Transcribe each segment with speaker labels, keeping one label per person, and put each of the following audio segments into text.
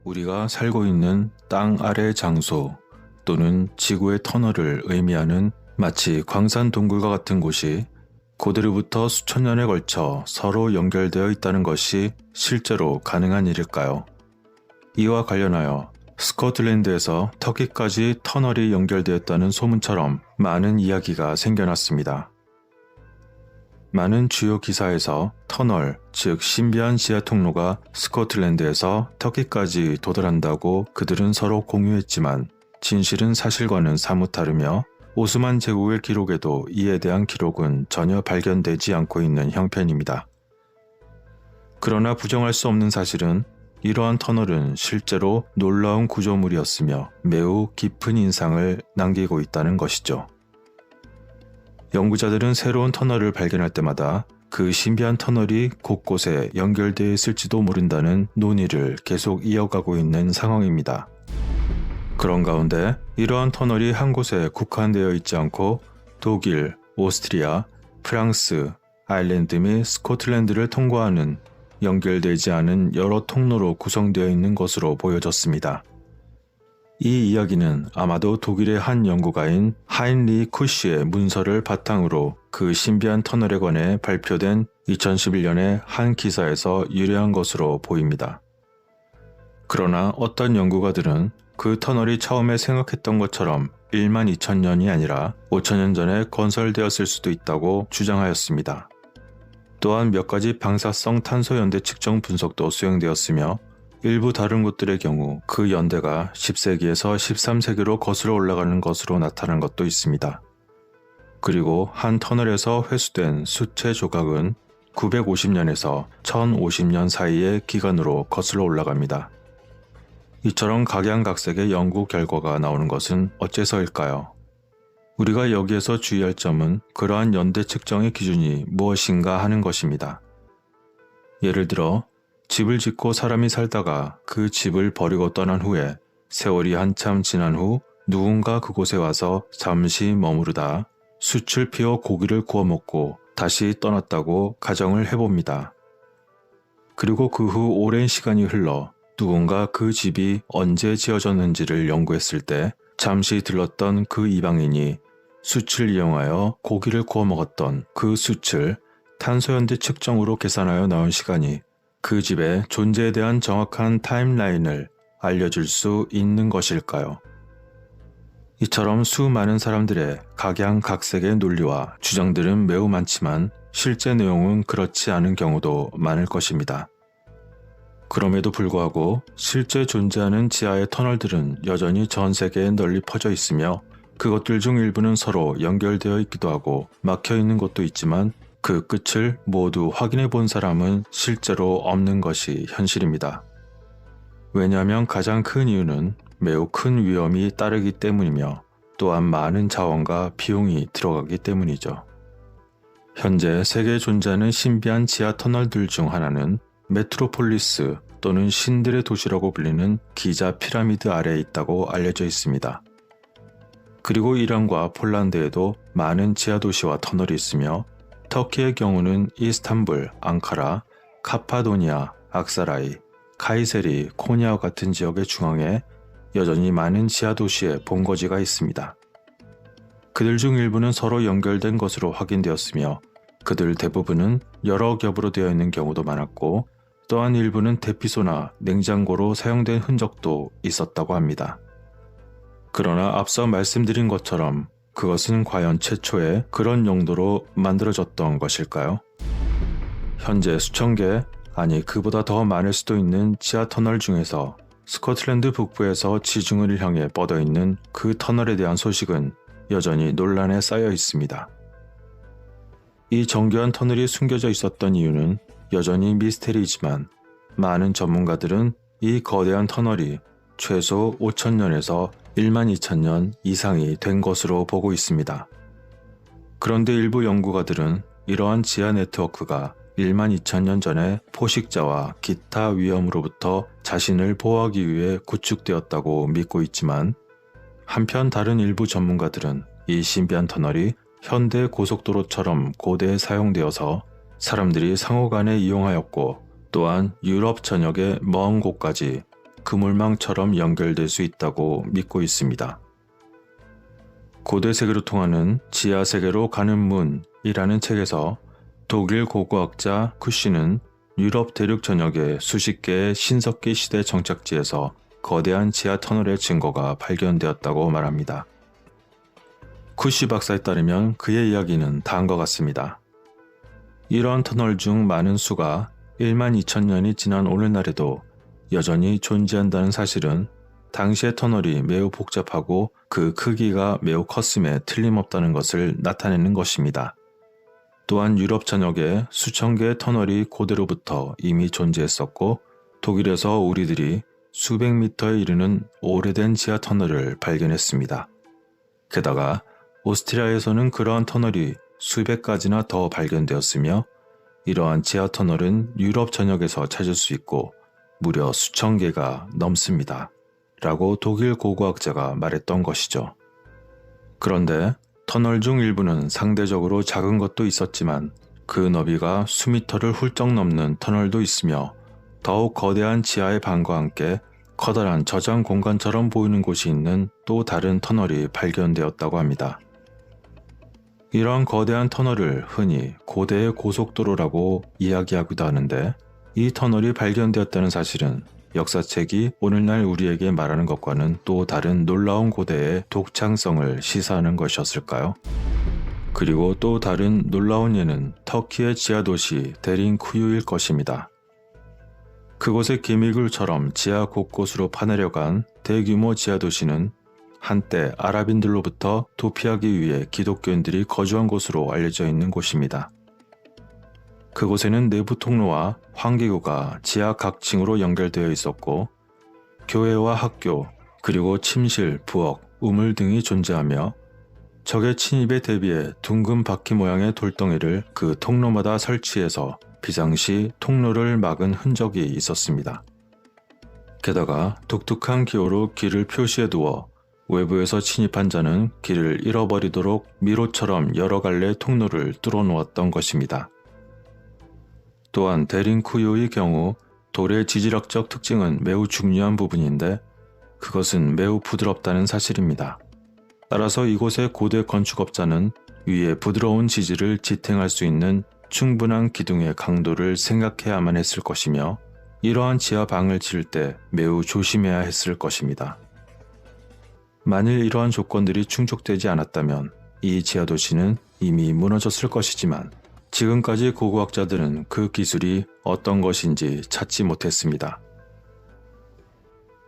Speaker 1: 우리가 살고 있는 땅 아래 장소 또는 지구의 터널을 의미하는 마치 광산 동굴과 같은 곳이 고대로부터 수천 년에 걸쳐 서로 연결되어 있다는 것이 실제로 가능한 일일까요? 이와 관련하여 스코틀랜드에서 터키까지 터널이 연결되었다는 소문처럼 많은 이야기가 생겨났습니다. 많은 주요 기사에서 터널, 즉 신비한 지하 통로가 스코틀랜드에서 터키까지 도달한다고 그들은 서로 공유했지만 진실은 사실과는 사뭇 다르며 오스만 제국의 기록에도 이에 대한 기록은 전혀 발견되지 않고 있는 형편입니다. 그러나 부정할 수 없는 사실은 이러한 터널은 실제로 놀라운 구조물이었으며 매우 깊은 인상을 남기고 있다는 것이죠. 연구자들은 새로운 터널을 발견할 때마다 그 신비한 터널이 곳곳에 연결되어 있을지도 모른다는 논의를 계속 이어가고 있는 상황입니다. 그런 가운데 이러한 터널이 한 곳에 국한되어 있지 않고 독일, 오스트리아, 프랑스, 아일랜드 및 스코틀랜드를 통과하는 연결되지 않은 여러 통로로 구성되어 있는 것으로 보여졌습니다. 이 이야기는 아마도 독일의 한 연구가인 하인리 쿠시의 문서를 바탕으로 그 신비한 터널에 관해 발표된 2011년의 한 기사에서 유래한 것으로 보입니다. 그러나 어떤 연구가들은 그 터널이 처음에 생각했던 것처럼 1만 2천년이 아니라 5천년 전에 건설되었을 수도 있다고 주장하였습니다. 또한 몇 가지 방사성 탄소 연대 측정 분석도 수행되었으며 일부 다른 곳들의 경우 그 연대가 10세기에서 13세기로 거슬러 올라가는 것으로 나타난 것도 있습니다. 그리고 한 터널에서 회수된 수채 조각은 950년에서 1050년 사이의 기간으로 거슬러 올라갑니다. 이처럼 각양각색의 연구 결과가 나오는 것은 어째서일까요? 우리가 여기에서 주의할 점은 그러한 연대 측정의 기준이 무엇인가 하는 것입니다. 예를 들어 집을 짓고 사람이 살다가 그 집을 버리고 떠난 후에 세월이 한참 지난 후 누군가 그곳에 와서 잠시 머무르다 숯을 피워 고기를 구워 먹고 다시 떠났다고 가정을 해봅니다. 그리고 그 후 오랜 시간이 흘러 누군가 그 집이 언제 지어졌는지를 연구했을 때 잠시 들렀던 그 이방인이 숯을 이용하여 고기를 구워 먹었던 그 숯을 탄소연대 측정으로 계산하여 나온 시간이 그 집의 존재에 대한 정확한 타임라인을 알려줄 수 있는 것일까요? 이처럼 수많은 사람들의 각양각색의 논리와 주장들은 매우 많지만 실제 내용은 그렇지 않은 경우도 많을 것입니다. 그럼에도 불구하고 실제 존재하는 지하의 터널들은 여전히 전 세계에 널리 퍼져 있으며 그것들 중 일부는 서로 연결되어 있기도 하고 막혀 있는 곳도 있지만 그 끝을 모두 확인해 본 사람은 실제로 없는 것이 현실입니다. 왜냐하면 가장 큰 이유는 매우 큰 위험이 따르기 때문이며 또한 많은 자원과 비용이 들어가기 때문이죠. 현재 세계에 존재하는 신비한 지하 터널들 중 하나는 메트로폴리스 또는 신들의 도시라고 불리는 기자 피라미드 아래에 있다고 알려져 있습니다. 그리고 이란과 폴란드에도 많은 지하 도시와 터널이 있으며 터키의 경우는 이스탄불, 앙카라, 카파도니아, 악사라이, 카이세리, 코니아와 같은 지역의 중앙에 여전히 많은 지하 도시의 본거지가 있습니다. 그들 중 일부는 서로 연결된 것으로 확인되었으며 그들 대부분은 여러 겹으로 되어 있는 경우도 많았고 또한 일부는 대피소나 냉장고로 사용된 흔적도 있었다고 합니다. 그러나 앞서 말씀드린 것처럼 그것은 과연 최초에 그런 용도로 만들어졌던 것일까요? 현재 수천 개, 아니 그보다 더 많을 수도 있는 지하 터널 중에서 스코틀랜드 북부에서 지중해를 향해 뻗어 있는 그 터널에 대한 소식은 여전히 논란에 쌓여 있습니다. 이 정교한 터널이 숨겨져 있었던 이유는 여전히 미스테리이지만 많은 전문가들은 이 거대한 터널이 최소 5천년에서 1만 2천년 이상이 된 것으로 보고 있습니다. 그런데 일부 연구가들은 이러한 지하 네트워크가 1만 2천년 전에 포식자와 기타 위험으로부터 자신을 보호하기 위해 구축되었다고 믿고 있지만 한편 다른 일부 전문가들은 이 신비한 터널이 현대 고속도로처럼 고대에 사용되어서 사람들이 상호간에 이용하였고 또한 유럽 전역의 먼 곳까지 그물망처럼 연결될 수 있다고 믿고 있습니다. 고대 세계로 통하는 지하 세계로 가는 문이라는 책에서 독일 고고학자 쿠시는 유럽 대륙 전역의 수십 개의 신석기 시대 정착지에서 거대한 지하 터널의 증거가 발견되었다고 말합니다. 쿠시 박사에 따르면 그의 이야기는 다음과 같습니다. 이러한 터널 중 많은 수가 1만 2천 년이 지난 오늘날에도 여전히 존재한다는 사실은 당시의 터널이 매우 복잡하고 그 크기가 매우 컸음에 틀림없다는 것을 나타내는 것입니다. 또한 유럽 전역에 수천 개의 터널이 고대로부터 이미 존재했었고 독일에서 우리들이 수백 미터에 이르는 오래된 지하 터널을 발견했습니다. 게다가 오스트리아에서는 그러한 터널이 수백 가지나 더 발견되었으며 이러한 지하 터널은 유럽 전역에서 찾을 수 있고 무려 수천 개가 넘습니다. 라고 독일 고고학자가 말했던 것이죠. 그런데 터널 중 일부는 상대적으로 작은 것도 있었지만 그 너비가 수미터를 훌쩍 넘는 터널도 있으며 더욱 거대한 지하의 방과 함께 커다란 저장 공간처럼 보이는 곳이 있는 또 다른 터널이 발견되었다고 합니다. 이러한 거대한 터널을 흔히 고대의 고속도로라고 이야기하기도 하는데 이 터널이 발견되었다는 사실은 역사책이 오늘날 우리에게 말하는 것과는 또 다른 놀라운 고대의 독창성을 시사하는 것이었을까요? 그리고 또 다른 놀라운 예는 터키의 지하도시 데린쿠유일 것입니다. 그곳의 기미굴처럼 지하 곳곳으로 파내려간 대규모 지하도시는 한때 아랍인들로부터 도피하기 위해 기독교인들이 거주한 곳으로 알려져 있는 곳입니다. 그곳에는 내부 통로와 환기구가 지하 각 층으로 연결되어 있었고 교회와 학교, 그리고 침실, 부엌, 우물 등이 존재하며 적의 침입에 대비해 둥근 바퀴 모양의 돌덩이를 그 통로마다 설치해서 비상시 통로를 막은 흔적이 있었습니다. 게다가 독특한 기호로 길을 표시해 두어 외부에서 침입한 자는 길을 잃어버리도록 미로처럼 여러 갈래의 통로를 뚫어 놓았던 것입니다. 또한 데린쿠유의 경우 돌의 지질학적 특징은 매우 중요한 부분인데 그것은 매우 부드럽다는 사실입니다. 따라서 이곳의 고대 건축업자는 위에 부드러운 지질을 지탱할 수 있는 충분한 기둥의 강도를 생각해야만 했을 것이며 이러한 지하방을 지을 때 매우 조심해야 했을 것입니다. 만일 이러한 조건들이 충족되지 않았다면 이 지하도시는 이미 무너졌을 것이지만 지금까지 고고학자들은 그 기술이 어떤 것인지 찾지 못했습니다.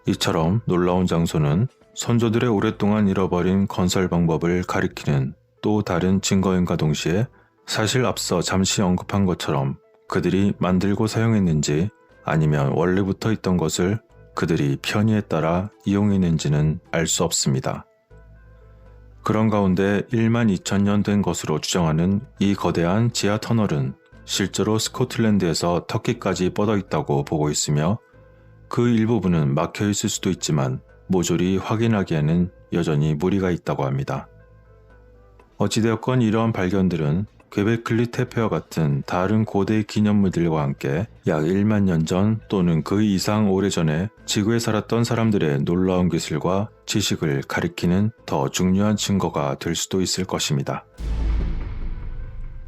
Speaker 1: 이처럼 놀라운 장소는 선조들의 오랫동안 잃어버린 건설 방법을 가리키는 또 다른 증거인과 동시에 사실 앞서 잠시 언급한 것처럼 그들이 만들고 사용했는지 아니면 원래부터 있던 것을 그들이 편의에 따라 이용했는지는 알 수 없습니다. 그런 가운데 1만 2천 년 된 것으로 추정하는 이 거대한 지하 터널은 실제로 스코틀랜드에서 터키까지 뻗어 있다고 보고 있으며 그 일부분은 막혀 있을 수도 있지만 모조리 확인하기에는 여전히 무리가 있다고 합니다. 어찌되었건 이러한 발견들은 괭베클리 테페와 같은 다른 고대 기념물들과 함께 약 1만 년 전 또는 그 이상 오래전에 지구에 살았던 사람들의 놀라운 기술과 지식을 가리키는 더 중요한 증거가 될 수도 있을 것입니다.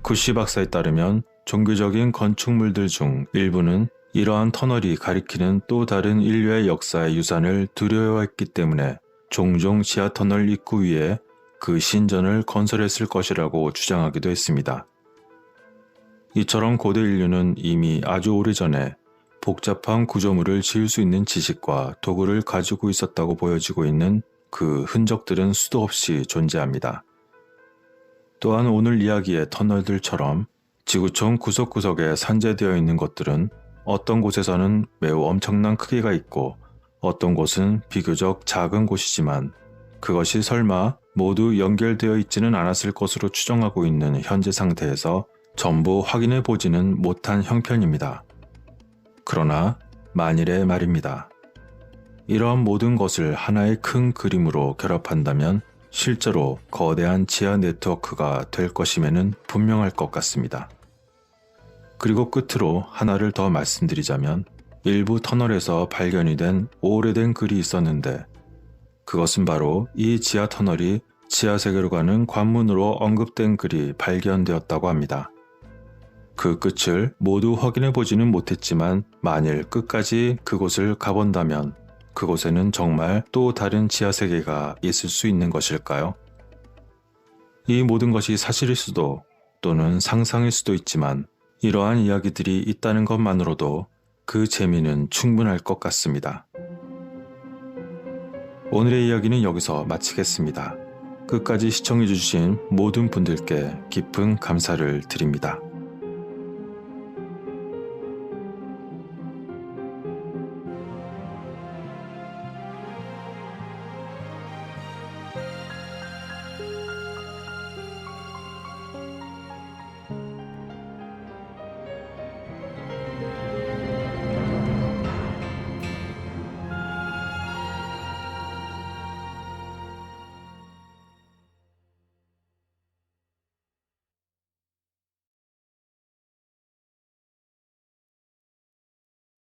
Speaker 1: 쿠시 박사에 따르면 종교적인 건축물들 중 일부는 이러한 터널이 가리키는 또 다른 인류의 역사의 유산을 두려워했기 때문에 종종 지하 터널 입구 위에 그 신전을 건설했을 것이라고 주장하기도 했습니다. 이처럼 고대 인류는 이미 아주 오래전에 복잡한 구조물을 지을 수 있는 지식과 도구를 가지고 있었다고 보여지고 있는 그 흔적들은 수도 없이 존재합니다. 또한 오늘 이야기의 터널들처럼 지구촌 구석구석에 산재되어 있는 것들은 어떤 곳에서는 매우 엄청난 크기가 있고 어떤 곳은 비교적 작은 곳이지만 그것이 설마 모두 연결되어 있지는 않았을 것으로 추정하고 있는 현재 상태에서 전부 확인해 보지는 못한 형편입니다. 그러나 만일의 말입니다. 이러한 모든 것을 하나의 큰 그림으로 결합한다면 실제로 거대한 지하 네트워크가 될 것임에는 분명할 것 같습니다. 그리고 끝으로 하나를 더 말씀드리자면 일부 터널에서 발견이 된 오래된 글이 있었는데 그것은 바로 이 지하 터널이 지하세계로 가는 관문으로 언급된 글이 발견되었다고 합니다. 그 끝을 모두 확인해 보지는 못했지만 만일 끝까지 그곳을 가본다면 그곳에는 정말 또 다른 지하세계가 있을 수 있는 것일까요? 이 모든 것이 사실일 수도 또는 상상일 수도 있지만 이러한 이야기들이 있다는 것만으로도 그 재미는 충분할 것 같습니다. 오늘의 이야기는 여기서 마치겠습니다. 끝까지 시청해주신 모든 분들께 깊은 감사를 드립니다.